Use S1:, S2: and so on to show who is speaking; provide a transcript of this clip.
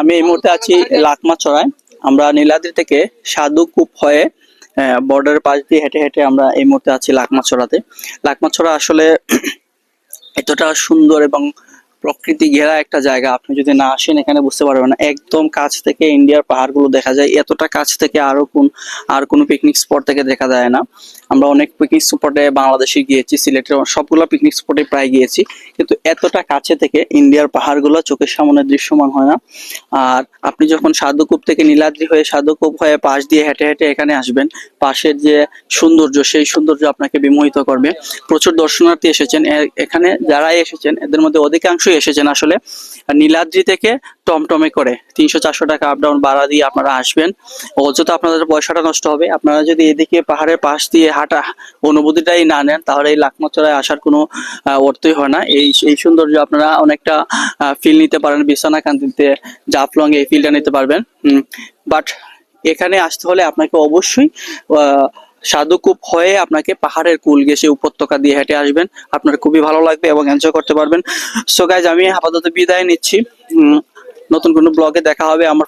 S1: আমি এই মুহূর্তে আছি লাকমাছড়ায়। আমরা নীলাদ্রি থেকে সাধুকূপ হয়ে বর্ডারের পাশ দিয়ে হেঁটে হেঁটে আমরা এই মুহূর্তে আছি লাকমাছড়াতে। লাকমাছড়া আসলে এতটা সুন্দর এবং প্রকৃতি ঘেরা একটা জায়গা, আপনি যদি না আসেন এখানে বুঝতে পারবেন না। একদম কাছ থেকে ইন্ডিয়ার পাহাড়গুলো দেখা যায়, এতটা কাছ থেকে আর কোনো পিকনিক স্পট থেকে দেখা যায় না। আমরা অনেক পিকনিক স্পটে বাংলাদেশে গিয়েছি, সিলেটের সবগুলো পিকনিক স্পটে প্রায় গিয়েছি, কিন্তু এতটা কাছে থেকে ইন্ডিয়ার পাহাড়গুলো চোখের সামনে দৃশ্যমান হয় না। আর আপনি যখন সাধুকূপ থেকে নীলাদ্রি হয়ে সাধুকূপ হয়ে পাশ দিয়ে হেঁটে হেঁটে এখানে আসবেন, পাশের যে সৌন্দর্য, সেই সৌন্দর্য আপনাকে বিমোহিত করবে। প্রচুর দর্শনার্থী এসেছেন এখানে, যারাই এসেছেন এদের মধ্যে অধিকাংশই এসেছেন আসলে নীলাদ্রি থেকে টমটমে করে। 300-400 টাকা আপ ডাউন ভাড়া দিয়ে আপনারা আসবেন, অযথা আপনাদের পয়সাটা নষ্ট হবে। আপনারা যদি এদিকে পাহাড়ের পাশ দিয়ে হাঁটা অনুভূতিটাই না নেন, তাহলে এই লাকমাছড়ায় আসার কোনো অর্থই হয় না। এই সৌন্দর্য আপনারা অনেকটা ফিল নিতে পারেন বিছানা কান্দিতে, জাফলং এই ফিলটা নিতে পারবেন। বাট এখানে আসতে হলে আপনাকে অবশ্যই সাধুকূপ হয়ে আপনাকে পাহাড়ের কুল ঘেঁষে উপত্যকা দিয়ে হেঁটে আসবেন। আপনার খুবই ভালো লাগবে এবং এনজয় করতে পারবেন। সো গাইজ, আমি আপাতত বিদায় নিচ্ছি। নতুন কোনো ব্লগে দেখা হবে। আমার